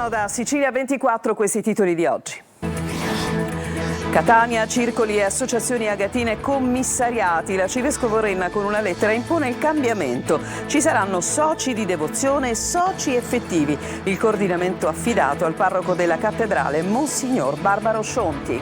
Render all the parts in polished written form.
arrivano da Sicilia 24 questi titoli di oggi. Catania, circoli e associazioni agatine commissariati. L'arcivescovo Renna con una lettera impone il cambiamento. Ci saranno soci di devozione e soci effettivi. Il coordinamento affidato al parroco della cattedrale, Monsignor Barbaro Scionti.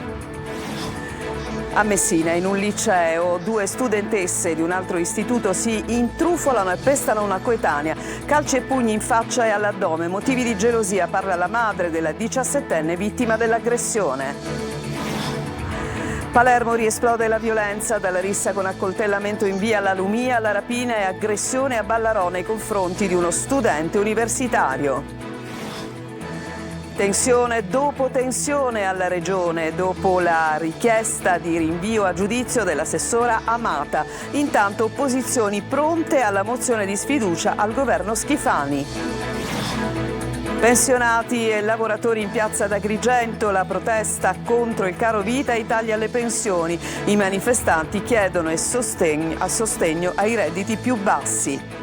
A Messina, in un liceo, 2 studentesse di un altro istituto si intrufolano e pestano una coetanea. Calci e pugni in faccia e all'addome. Motivi di gelosia, parla la madre della 17enne vittima dell'aggressione. Palermo, riesplode la violenza, dalla rissa con accoltellamento in via La Lumia alla rapina e aggressione a Ballarò nei confronti di uno studente universitario. Tensione dopo tensione alla Regione, dopo la richiesta di rinvio a giudizio dell'assessora Amata. Intanto opposizioni pronte alla mozione di sfiducia al governo Schifani. Pensionati e lavoratori in piazza d'Agrigento, la protesta contro il caro vita e i tagli alle pensioni. I manifestanti chiedono sostegno ai redditi più bassi.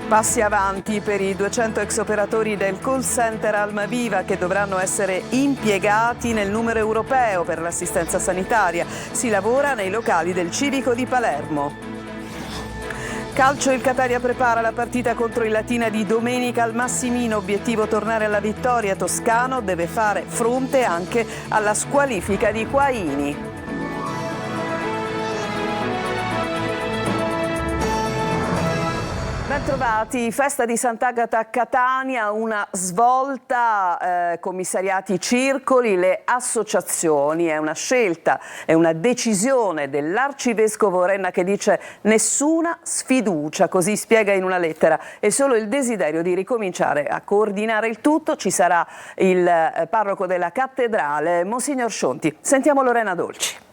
Passi avanti per i 200 ex operatori del call center Almaviva che dovranno essere impiegati nel numero europeo per l'assistenza sanitaria. Si lavora nei locali del Civico di Palermo. Calcio, il Catania prepara la partita contro il Latina di domenica al Massimino. Obiettivo tornare alla vittoria. Toscano deve fare fronte anche alla squalifica di Quaini. Bentrovati, festa di Sant'Agata a Catania, una svolta, commissariati circoli, le associazioni, è una scelta, è una decisione dell'arcivescovo Renna che dice nessuna sfiducia, così spiega in una lettera, è solo il desiderio di ricominciare a coordinare il tutto. Ci sarà il parroco della cattedrale, Monsignor Scionti. Sentiamo Lorena Dolci.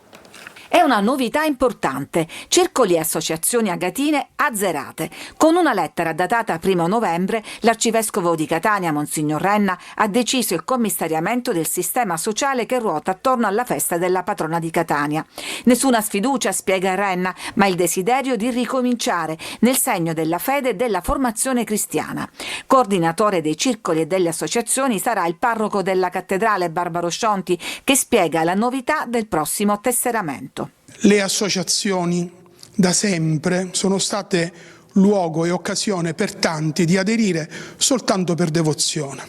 È una novità importante, circoli e associazioni agatine azzerate. Con una lettera datata 1 novembre, l'arcivescovo di Catania, Monsignor Renna, ha deciso il commissariamento del sistema sociale che ruota attorno alla festa della patrona di Catania. Nessuna sfiducia, spiega Renna, ma il desiderio di ricominciare nel segno della fede e della formazione cristiana. Coordinatore dei circoli e delle associazioni sarà il parroco della cattedrale Barbaro Scionti, che spiega la novità del prossimo tesseramento. Le associazioni da sempre sono state luogo e occasione per tanti di aderire soltanto per devozione,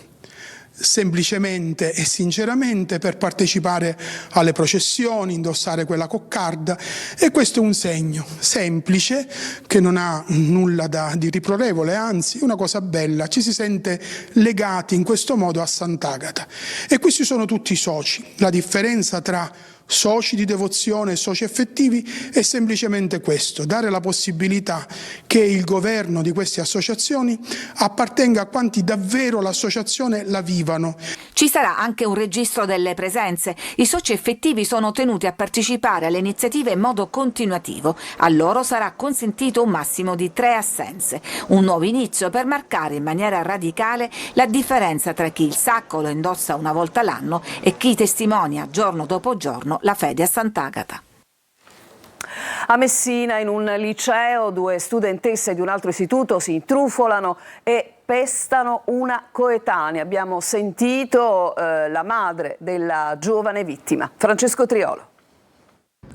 semplicemente e sinceramente per partecipare alle processioni, indossare quella coccarda, e questo è un segno semplice che non ha nulla di riprorevole, anzi è una cosa bella, ci si sente legati in questo modo a Sant'Agata. E questi sono tutti i soci. La differenza tra soci di devozione e soci effettivi è semplicemente questo: dare la possibilità che il governo di queste associazioni appartenga a quanti davvero l'associazione la vivano. Ci sarà anche un registro delle presenze. I soci effettivi sono tenuti a partecipare alle iniziative in modo continuativo. A loro sarà consentito un massimo di 3 assenze. Un nuovo inizio per marcare in maniera radicale la differenza tra chi il sacco lo indossa una volta l'anno e chi testimonia giorno dopo giorno la fede a Sant'Agata. A Messina, in un liceo, 2 studentesse di un altro istituto si intrufolano e pestano una coetanea. Abbiamo sentito la madre della giovane vittima, Francesco Triolo.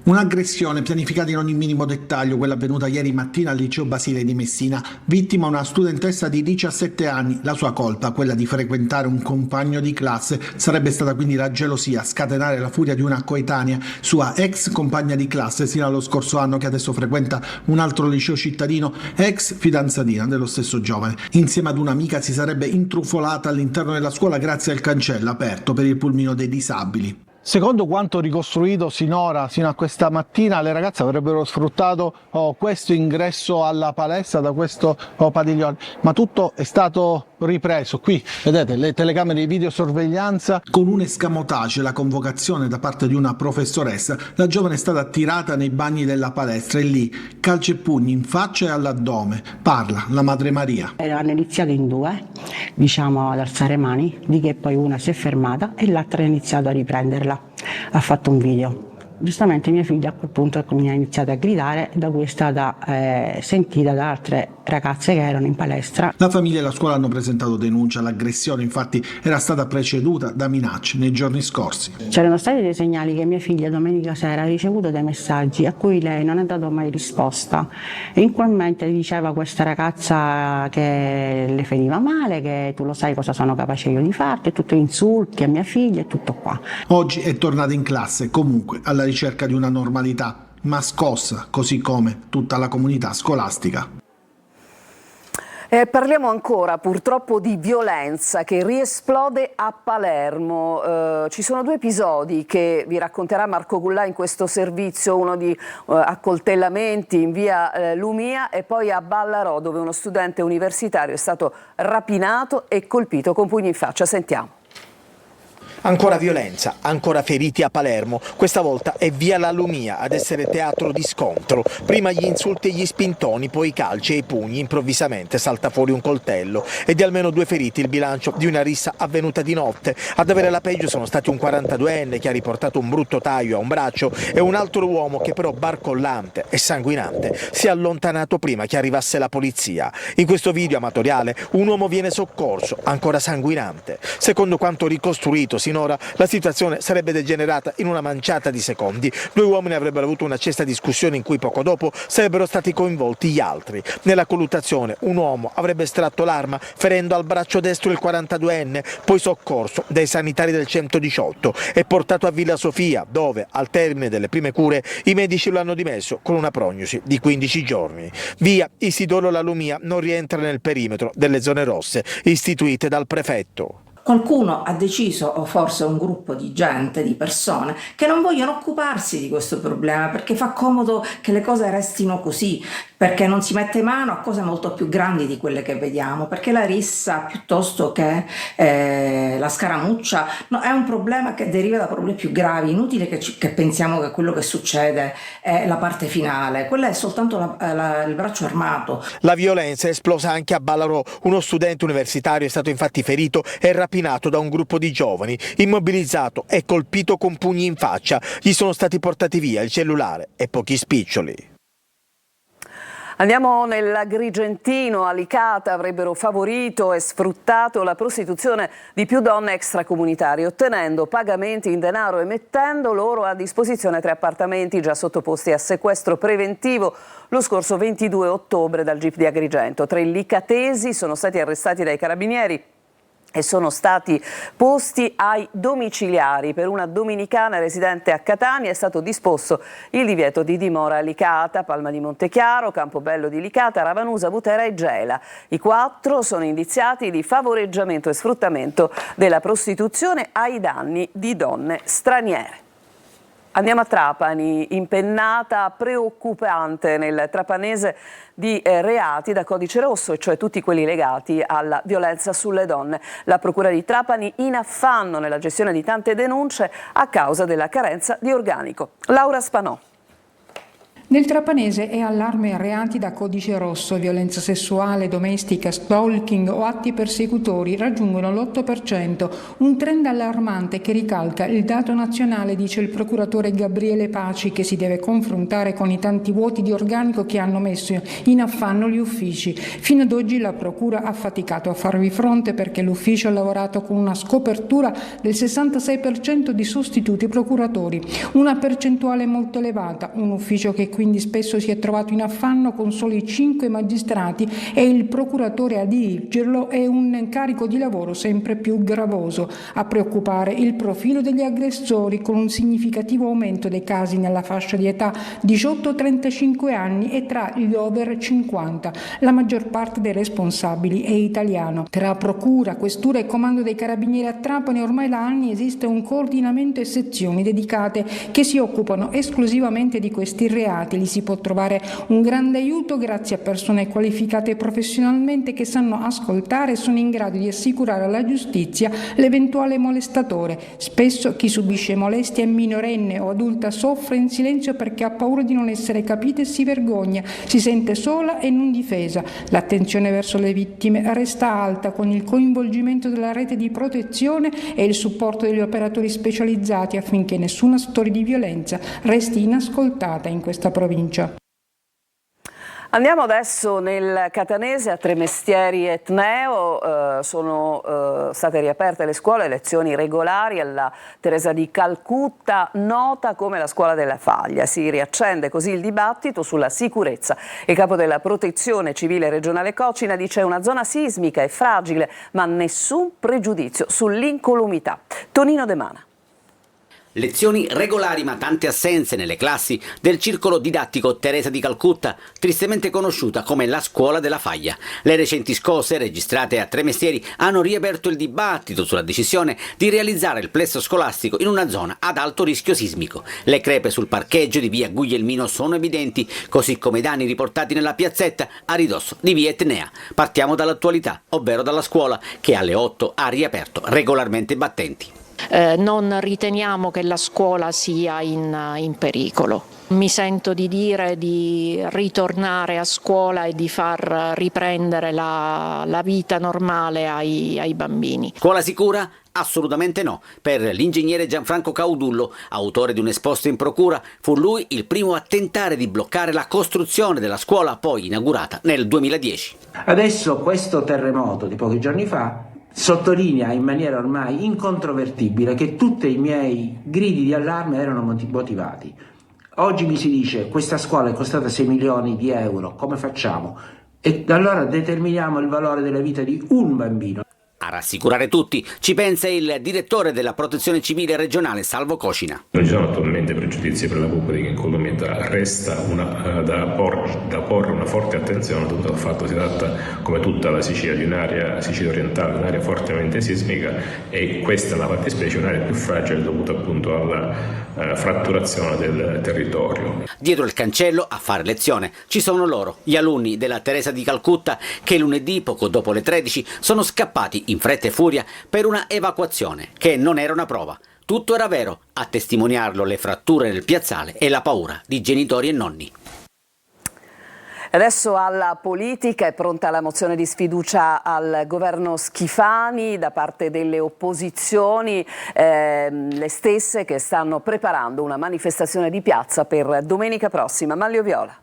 Un'aggressione pianificata in ogni minimo dettaglio, quella avvenuta ieri mattina al liceo Basile di Messina. Vittima una studentessa di 17 anni. La sua colpa, quella di frequentare un compagno di classe, sarebbe stata quindi la gelosia a scatenare la furia di una coetanea, sua ex compagna di classe sino allo scorso anno, che adesso frequenta un altro liceo cittadino, ex fidanzatina dello stesso giovane. Insieme ad un'amica si sarebbe intrufolata all'interno della scuola grazie al cancello aperto per il pulmino dei disabili. Secondo quanto ricostruito sinora, sino a questa mattina, le ragazze avrebbero sfruttato questo ingresso alla palestra da questo padiglione, ma tutto è stato ripreso. Qui vedete le telecamere di videosorveglianza. Con un escamotage, la convocazione da parte di una professoressa, la giovane è stata attirata nei bagni della palestra e lì calci e pugni in faccia e all'addome. Parla la madre Maria. Hanno iniziato in 2, ad alzare mani, di che poi una si è fermata e l'altra ha iniziato a riprenderla. Ha fatto un video giustamente mia figlia a quel punto mi ha iniziato a gridare, da cui è stata sentita da altre ragazze che erano in palestra. La famiglia e la scuola hanno presentato denuncia. L'aggressione infatti era stata preceduta da minacce nei giorni scorsi. C'erano stati dei segnali che mia figlia domenica sera ha ricevuto dei messaggi a cui lei non ha dato mai risposta, e in quel mentre diceva a questa ragazza che le feriva male, che tu lo sai cosa sono capace io di farti, tutti insulti a mia figlia e tutto qua. Oggi è tornata in classe, comunque alla ricerca di una normalità, ma scossa, così come tutta la comunità scolastica. Parliamo ancora purtroppo di violenza che riesplode a Palermo. Ci sono due episodi che vi racconterà Marco Gullà in questo servizio, uno di accoltellamenti in via Lumia e poi a Ballarò, dove uno studente universitario è stato rapinato e colpito con pugni in faccia. Sentiamo. Ancora violenza, ancora feriti a Palermo, questa volta è via La Lumia ad essere teatro di scontro. Prima gli insulti e gli spintoni, poi i calci e i pugni, improvvisamente salta fuori un coltello e di almeno 2 feriti il bilancio di una rissa avvenuta di notte. Ad avere la peggio sono stati un 42enne che ha riportato un brutto taglio a un braccio e un altro uomo che però barcollante e sanguinante si è allontanato prima che arrivasse la polizia. In questo video amatoriale un uomo viene soccorso, ancora sanguinante. Secondo quanto ricostruito sinora, la situazione sarebbe degenerata in una manciata di secondi. 2 uomini avrebbero avuto una accesa discussione in cui poco dopo sarebbero stati coinvolti gli altri. Nella colluttazione un uomo avrebbe estratto l'arma ferendo al braccio destro il 42enne, poi soccorso dai sanitari del 118 e portato a Villa Sofia, dove al termine delle prime cure i medici lo hanno dimesso con una prognosi di 15 giorni. Via Isidoro La Lumia non rientra nel perimetro delle zone rosse istituite dal prefetto. Qualcuno ha deciso, o forse un gruppo di gente, di persone, che non vogliono occuparsi di questo problema perché fa comodo che le cose restino così, perché non si mette mano a cose molto più grandi di quelle che vediamo, perché la rissa piuttosto che la scaramuccia è un problema che deriva da problemi più gravi. Inutile che pensiamo che quello che succede è la parte finale, quella è soltanto il braccio armato. La violenza è esplosa anche a Ballarò. Uno studente universitario è stato infatti ferito e rapinato da un gruppo di giovani, immobilizzato e colpito con pugni in faccia. Gli sono stati portati via il cellulare e pochi spiccioli. Andiamo nell'Agrigentino. A Licata avrebbero favorito e sfruttato la prostituzione di più donne extracomunitarie, ottenendo pagamenti in denaro e mettendo loro a disposizione 3 appartamenti già sottoposti a sequestro preventivo lo scorso 22 ottobre dal GIP di Agrigento. 3 licatesi sono stati arrestati dai carabinieri e sono stati posti ai domiciliari. Per una dominicana residente a Catania è stato disposto il divieto di dimora a Licata, Palma di Montechiaro, Campobello di Licata, Ravanusa, Butera e Gela. I 4 sono indiziati di favoreggiamento e sfruttamento della prostituzione ai danni di donne straniere. Andiamo a Trapani, impennata preoccupante nel trapanese di reati da codice rosso, e cioè tutti quelli legati alla violenza sulle donne. La Procura di Trapani in affanno nella gestione di tante denunce a causa della carenza di organico. Laura Spanò. Nel trapanese è allarme a reati da codice rosso, violenza sessuale, domestica, stalking o atti persecutori raggiungono l'8%, un trend allarmante che ricalca il dato nazionale, dice il procuratore Gabriele Paci, che si deve confrontare con i tanti vuoti di organico che hanno messo in affanno gli uffici. Fino ad oggi la procura ha faticato a farvi fronte perché l'ufficio ha lavorato con una scopertura del 66% di sostituti procuratori, una percentuale molto elevata, un ufficio che quindi spesso si è trovato in affanno con soli 5 magistrati e il procuratore a dirigerlo è un carico di lavoro sempre più gravoso. A preoccupare il profilo degli aggressori, con un significativo aumento dei casi nella fascia di età 18-35 anni e tra gli over 50. La maggior parte dei responsabili è italiano. Tra procura, questura e comando dei carabinieri a Trapani ormai da anni esiste un coordinamento e sezioni dedicate che si occupano esclusivamente di questi reati, sbagliati. Lì si può trovare un grande aiuto grazie a persone qualificate professionalmente che sanno ascoltare e sono in grado di assicurare alla giustizia l'eventuale molestatore. Spesso chi subisce molestia è minorenne o adulta, soffre in silenzio perché ha paura di non essere capita e si vergogna, si sente sola e non difesa. L'attenzione verso le vittime resta alta con il coinvolgimento della rete di protezione e il supporto degli operatori specializzati affinché nessuna storia di violenza resti inascoltata in questa provincia. Andiamo adesso nel catanese a Tremestieri Etneo, sono state riaperte le scuole, lezioni regolari alla Teresa di Calcutta, nota come la scuola della Faglia. Si riaccende così il dibattito sulla sicurezza. Il capo della Protezione Civile regionale Cocina dice una zona sismica e fragile, ma nessun pregiudizio sull'incolumità. Tonino De Mana. Lezioni regolari ma tante assenze nelle classi del circolo didattico Teresa di Calcutta, tristemente conosciuta come la scuola della Faglia. Le recenti scosse registrate a Tremestieri hanno riaperto il dibattito sulla decisione di realizzare il plesso scolastico in una zona ad alto rischio sismico. Le crepe sul parcheggio di via Guglielmino sono evidenti, così come i danni riportati nella piazzetta a ridosso di via Etnea. Partiamo dall'attualità, ovvero dalla scuola che alle 8 ha riaperto regolarmente i battenti. Non riteniamo che la scuola sia in pericolo. Mi sento di dire di ritornare a scuola e di far riprendere la vita normale ai bambini. Scuola sicura? Assolutamente no. Per l'ingegnere Gianfranco Caudullo, autore di un esposto in procura, fu lui il primo a tentare di bloccare la costruzione della scuola poi inaugurata nel 2010. Adesso questo terremoto di pochi giorni fa sottolinea in maniera ormai incontrovertibile che tutti i miei gridi di allarme erano motivati. Oggi mi si dice questa scuola è costata 6 milioni di euro, come facciamo? E allora determiniamo il valore della vita di un bambino. A rassicurare tutti ci pensa il direttore della Protezione Civile regionale Salvo Cocina. Non ci sono attualmente pregiudizi per la pubblica incolumità, resta da porre una forte attenzione dovuto al fatto che si tratta, come tutta la Sicilia, di un'area, Sicilia orientale, un'area fortemente sismica, e questa è la fattispecie, un'area più fragile dovuta appunto alla fratturazione del territorio. Dietro il cancello a fare lezione ci sono loro, gli alunni della Teresa di Calcutta, che lunedì poco dopo le 13 sono scappati in fretta e furia per una evacuazione che non era una prova. Tutto era vero, a testimoniarlo le fratture nel piazzale e la paura di genitori e nonni. Adesso alla politica, è pronta la mozione di sfiducia al governo Schifani da parte delle opposizioni, le stesse che stanno preparando una manifestazione di piazza per domenica prossima. Manlio Viola.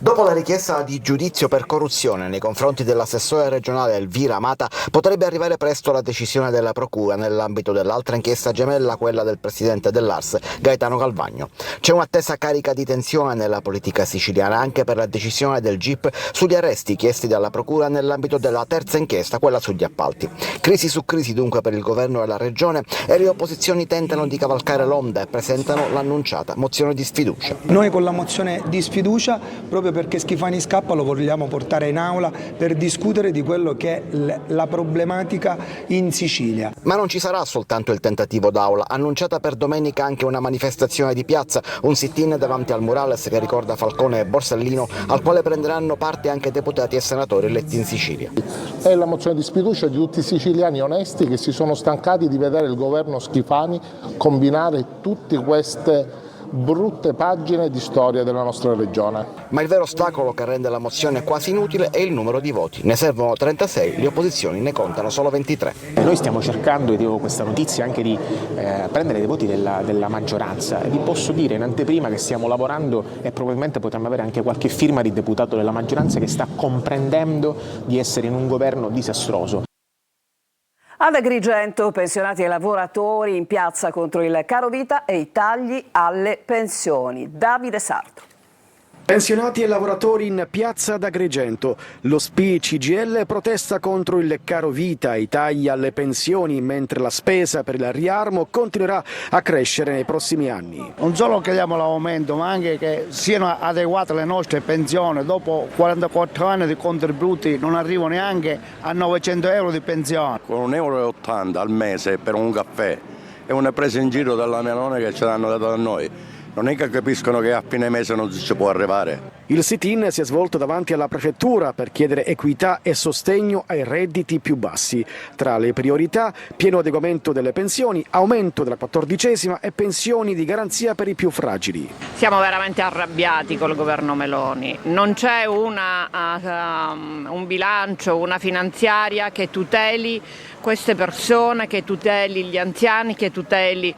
Dopo la richiesta di giudizio per corruzione nei confronti dell'assessore regionale Elvira Amata, potrebbe arrivare presto la decisione della procura nell'ambito dell'altra inchiesta gemella, quella del presidente dell'ARS Gaetano Galvagno. C'è un'attesa carica di tensione nella politica siciliana anche per la decisione del GIP sugli arresti chiesti dalla procura nell'ambito della terza inchiesta, quella sugli appalti. Crisi su crisi dunque per il governo e la regione, e le opposizioni tentano di cavalcare l'onda e presentano l'annunciata mozione di sfiducia. Noi con la mozione di sfiducia, proprio perché Schifani scappa, lo vogliamo portare in aula per discutere di quello che è la problematica in Sicilia. Ma non ci sarà soltanto il tentativo d'aula, annunciata per domenica anche una manifestazione di piazza, un sit-in davanti al murales che ricorda Falcone e Borsellino, al quale prenderanno parte anche deputati e senatori eletti in Sicilia. È la mozione di sfiducia di tutti i siciliani onesti che si sono stancati di vedere il governo Schifani combinare tutte queste brutte pagine di storia della nostra regione. Ma il vero ostacolo che rende la mozione quasi inutile è il numero di voti. Ne servono 36, le opposizioni ne contano solo 23. Noi stiamo cercando, e dico questa notizia, anche di prendere dei voti della maggioranza, e vi posso dire in anteprima che stiamo lavorando e probabilmente potremmo avere anche qualche firma di deputato della maggioranza che sta comprendendo di essere in un governo disastroso. Ad Agrigento, pensionati e lavoratori in piazza contro il caro vita e i tagli alle pensioni. Davide Sardo. Pensionati e lavoratori in piazza ad Agrigento. Lo SPI CGIL protesta contro il caro vita e i tagli alle pensioni, mentre la spesa per il riarmo continuerà a crescere nei prossimi anni. Non solo chiediamo l'aumento, ma anche che siano adeguate le nostre pensioni. Dopo 44 anni di contributi non arrivo neanche a 900 euro di pensione. Con 1,80 euro al mese per un caffè è una presa in giro dalla mia nonna che ce l'hanno dato da noi. non è che capiscono che a fine mese non si può arrivare. Il sit-in si è svolto davanti alla prefettura per chiedere equità e sostegno ai redditi più bassi. Tra le priorità, pieno adeguamento delle pensioni, aumento della 14ª e pensioni di garanzia per i più fragili. Siamo veramente arrabbiati col governo Meloni. Non c'è un bilancio, una finanziaria che tuteli queste persone, che tuteli gli anziani, che tuteli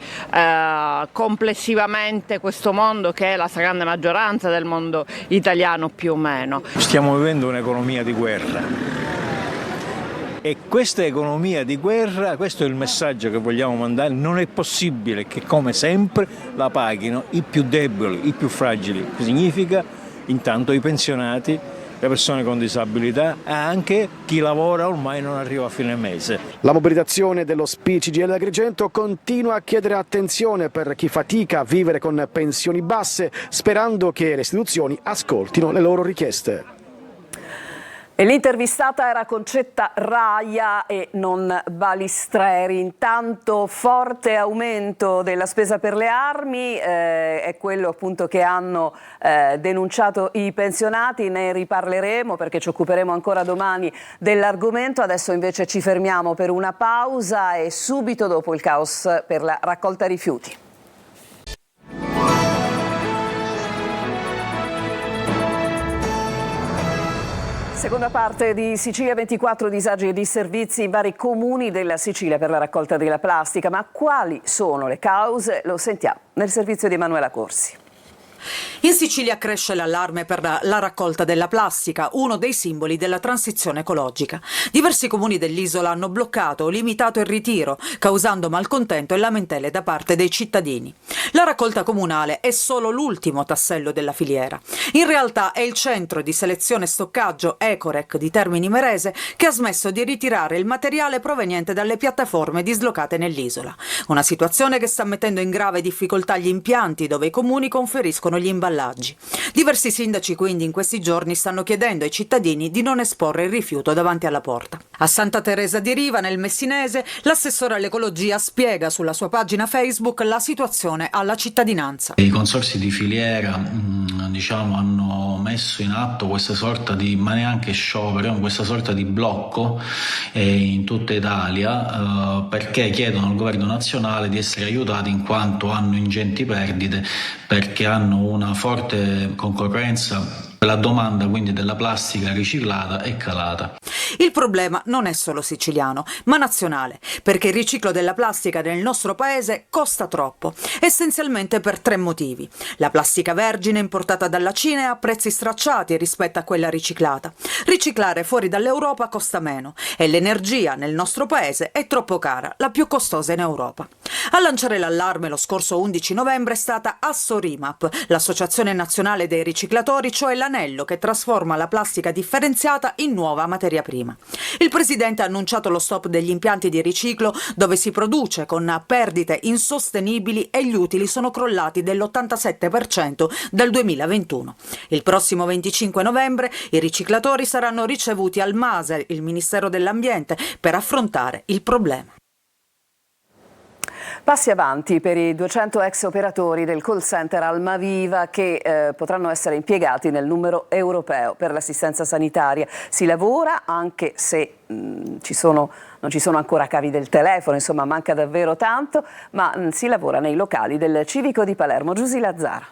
complessivamente questo mondo che è la stragrande maggioranza del mondo italiano più o meno. Stiamo vivendo un'economia di guerra e questa economia di guerra, questo è il messaggio che vogliamo mandare, non è possibile che come sempre la paghino i più deboli, i più fragili, significa intanto i pensionati, le persone con disabilità e anche chi lavora ormai non arriva a fine mese. La mobilitazione dello SPI CGIL Agrigento continua a chiedere attenzione per chi fatica a vivere con pensioni basse, sperando che le istituzioni ascoltino le loro richieste. E l'intervistata era Concetta Raia e non Balistreri. Intanto forte aumento della spesa per le armi, è quello appunto che hanno denunciato i pensionati, ne riparleremo perché ci occuperemo ancora domani dell'argomento. Adesso invece ci fermiamo per una pausa e subito dopo il caos per la raccolta rifiuti. Seconda parte di Sicilia 24, disagi e disservizi in vari comuni della Sicilia per la raccolta della plastica. Ma quali sono le cause? Lo sentiamo nel servizio di Emanuela Corsi. In Sicilia cresce l'allarme per la raccolta della plastica, uno dei simboli della transizione ecologica. Diversi comuni dell'isola hanno bloccato o limitato il ritiro, causando malcontento e lamentele da parte dei cittadini. La raccolta comunale è solo l'ultimo tassello della filiera. In realtà è il centro di selezione e stoccaggio Ecorec di Termini Imerese che ha smesso di ritirare il materiale proveniente dalle piattaforme dislocate nell'isola. Una situazione che sta mettendo in grave difficoltà gli impianti dove i comuni conferiscono gli imballaggi. Diversi sindaci quindi in questi giorni stanno chiedendo ai cittadini di non esporre il rifiuto davanti alla porta. A Santa Teresa di Riva, nel Messinese, l'assessore all'ecologia spiega sulla sua pagina Facebook la situazione alla cittadinanza. I consorzi di filiera hanno messo in atto questa sorta di, ma neanche sciopero, questa sorta di blocco in tutta Italia perché chiedono al governo nazionale di essere aiutati in quanto hanno ingenti perdite, perché hanno una forte concorrenza. La domanda quindi della plastica riciclata è calata. Il problema non è solo siciliano, ma nazionale, perché il riciclo della plastica nel nostro paese costa troppo, essenzialmente per 3 motivi. La plastica vergine importata dalla Cina è a prezzi stracciati rispetto a quella riciclata. Riciclare fuori dall'Europa costa meno e l'energia nel nostro paese è troppo cara, la più costosa in Europa. A lanciare l'allarme lo scorso 11 novembre è stata Assorimap, l'Associazione Nazionale dei Riciclatori, cioè l'anello che trasforma la plastica differenziata in nuova materia prima. Il presidente ha annunciato lo stop degli impianti di riciclo dove si produce con perdite insostenibili e gli utili sono crollati dell'87% dal 2021. Il prossimo 25 novembre i riciclatori saranno ricevuti al MASE, il Ministero dell'Ambiente, per affrontare il problema. Passi avanti per i 200 ex operatori del call center Almaviva che potranno essere impiegati nel numero europeo per l'assistenza sanitaria. Si lavora anche se non ci sono ancora cavi del telefono, insomma manca davvero tanto, ma si lavora nei locali del Civico di Palermo. Giusy Lazzara.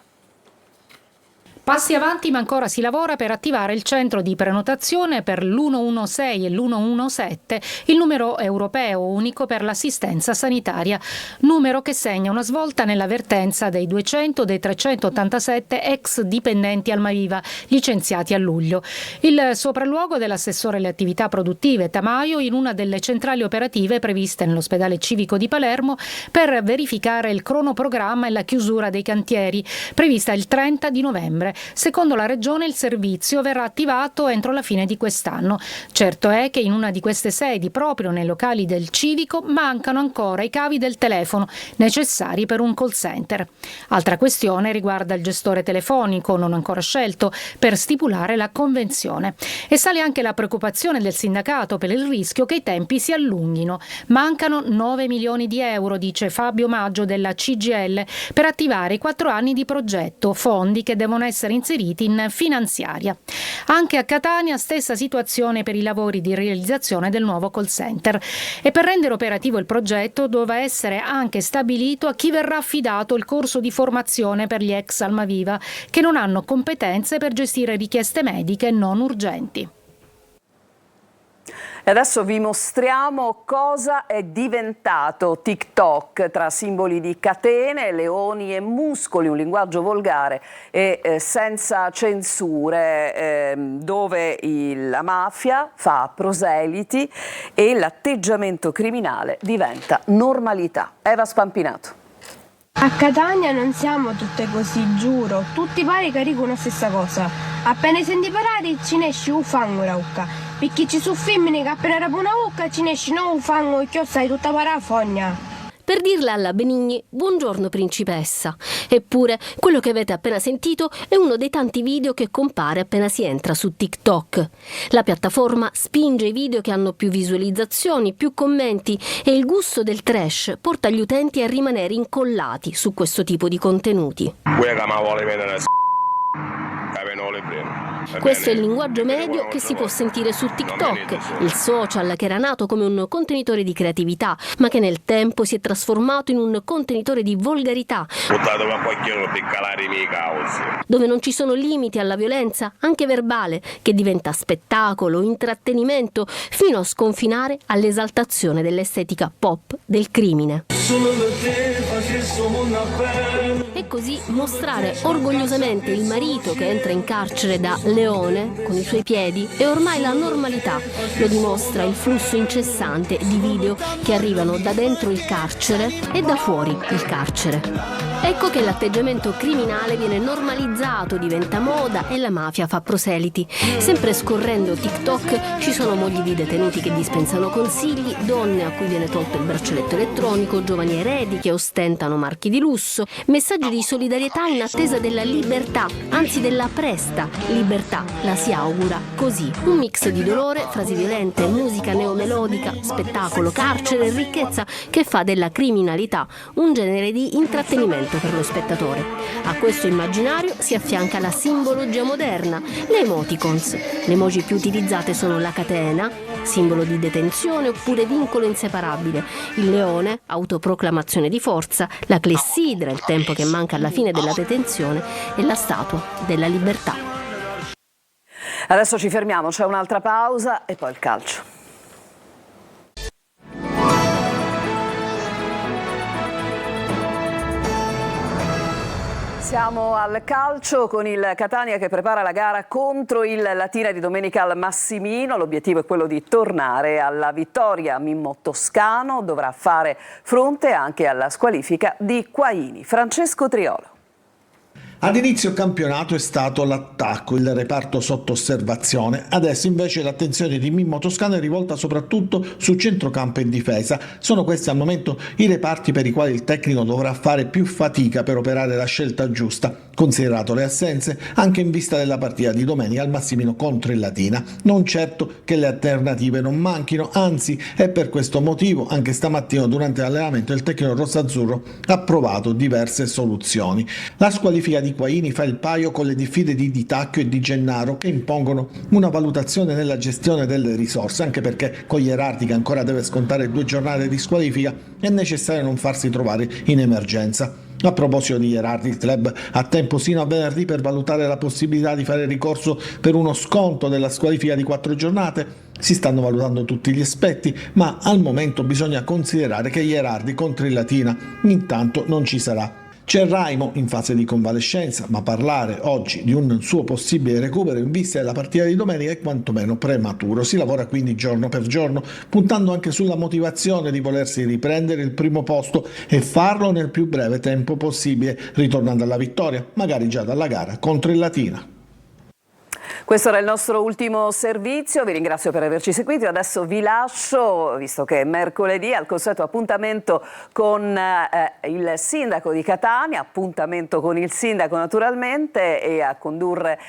Passi avanti, ma ancora si lavora per attivare il centro di prenotazione per l'116 e l'117, il numero europeo unico per l'assistenza sanitaria, numero che segna una svolta nella vertenza dei 200 dei 387 ex dipendenti Almaviva licenziati a luglio. Il sopralluogo dell'assessore alle attività produttive Tamaio in una delle centrali operative previste nell'ospedale civico di Palermo per verificare il cronoprogramma e la chiusura dei cantieri, prevista il 30 di novembre. ore. Secondo la Regione il servizio verrà attivato entro la fine di quest'anno. Certo è che in una di queste sedi, proprio nei locali del civico, mancano ancora i cavi del telefono necessari per un call center. Altra questione riguarda il gestore telefonico, non ancora scelto, per stipulare la convenzione. E sale anche la preoccupazione del sindacato per il rischio che i tempi si allunghino. Mancano 9 milioni di euro, dice Fabio Maggio della CGIL, per attivare i 4 anni di progetto, fondi che devono essere inseriti in finanziaria. Anche a Catania stessa situazione per i lavori di realizzazione del nuovo call center. E per rendere operativo il progetto doveva essere anche stabilito a chi verrà affidato il corso di formazione per gli ex Almaviva, che non hanno competenze per gestire richieste mediche non urgenti. E adesso vi mostriamo cosa è diventato TikTok, tra simboli di catene, leoni e muscoli, un linguaggio volgare e senza censure, dove la mafia fa proseliti e l'atteggiamento criminale diventa normalità. Eva Spampinato. A Catania non siamo tutte così, giuro, tutti pare che dicono la stessa cosa. Appena senti parlare ci ne esce un fango raucca, perché ci sono femmine che appena rapo una bocca ci ne esce un fango e che sai tutta parafogna. Per dirla alla Benigni, buongiorno principessa. Eppure, quello che avete appena sentito è uno dei tanti video che compare appena si entra su TikTok. La piattaforma spinge i video che hanno più visualizzazioni, più commenti e il gusto del trash porta gli utenti a rimanere incollati su questo tipo di contenuti. Questo è il linguaggio medio che si può sentire su TikTok, il social che era nato come un contenitore di creatività, ma che nel tempo si è trasformato in un contenitore di volgarità, dove non ci sono limiti alla violenza, anche verbale, che diventa spettacolo, intrattenimento, fino a sconfinare all'esaltazione dell'estetica pop del crimine. E così mostrare orgogliosamente il marito che entra in carcere da leone con i suoi piedi è ormai la normalità. Lo dimostra il flusso incessante di video che arrivano da dentro il carcere e da fuori il carcere. Ecco che l'atteggiamento criminale viene normalizzato, diventa moda e la mafia fa proseliti. Sempre scorrendo TikTok ci sono mogli di detenuti che dispensano consigli, donne a cui viene tolto il braccialetto elettronico, giovani eredi che ostentano marchi di lusso, messaggi di solidarietà in attesa della libertà, anzi della presta libertà, la si augura così. Un mix di dolore, frasi violente, musica neomelodica, spettacolo, carcere e ricchezza che fa della criminalità un genere di intrattenimento per lo spettatore. A questo immaginario si affianca la simbologia moderna, le emoticons. Le emoji più utilizzate sono la catena, simbolo di detenzione oppure vincolo inseparabile, il leone, autoproclamazione di forza, la clessidra, il tempo che manca alla fine della detenzione, e la statua della libertà. Adesso ci fermiamo, c'è un'altra pausa e poi il calcio. Siamo al calcio con il Catania che prepara la gara contro il Latina di domenica al Massimino. L'obiettivo è quello di tornare alla vittoria. Mimmo Toscano dovrà fare fronte anche alla squalifica di Quaini. Francesco Triolo. Ad inizio campionato è stato l'attacco, il reparto sotto osservazione. Adesso invece l'attenzione di Mimmo Toscano è rivolta soprattutto su centrocampo e difesa. Sono questi al momento i reparti per i quali il tecnico dovrà fare più fatica per operare la scelta giusta, considerato le assenze anche in vista della partita di domenica al Massimino contro il Latina. Non certo che le alternative non manchino, anzi è per questo motivo anche stamattina durante l'allenamento il tecnico rossazzurro ha provato diverse soluzioni. La squalifica di Quaini fa il paio con le diffide di Di Tacchio e di Gennaro che impongono una valutazione nella gestione delle risorse, anche perché con Gherardi che ancora deve scontare 2 giornate di squalifica è necessario non farsi trovare in emergenza. A proposito di Gherardi, il club ha tempo sino a venerdì per valutare la possibilità di fare ricorso per uno sconto della squalifica di 4 giornate. Si stanno valutando tutti gli aspetti, ma al momento bisogna considerare che Gherardi contro il Latina intanto non ci sarà. C'è Raimo in fase di convalescenza, ma parlare oggi di un suo possibile recupero in vista della partita di domenica è quantomeno prematuro. Si lavora quindi giorno per giorno, puntando anche sulla motivazione di volersi riprendere il primo posto e farlo nel più breve tempo possibile, ritornando alla vittoria, magari già dalla gara contro il Latina. Questo era il nostro ultimo servizio, vi ringrazio per averci seguito. Adesso vi lascio, visto che è mercoledì, al consueto appuntamento con il sindaco di Catania, appuntamento con il sindaco naturalmente, e a condurre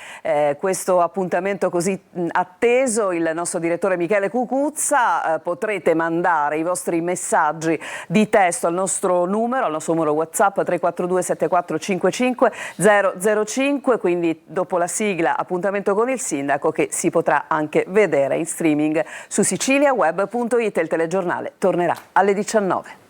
questo appuntamento così atteso il nostro direttore Michele Cucuzza. Potrete mandare i vostri messaggi di testo al nostro numero WhatsApp 342 7455 005, quindi dopo la sigla appuntamento con il sindaco, che si potrà anche vedere in streaming su siciliaweb.it. Il telegiornale tornerà alle 19.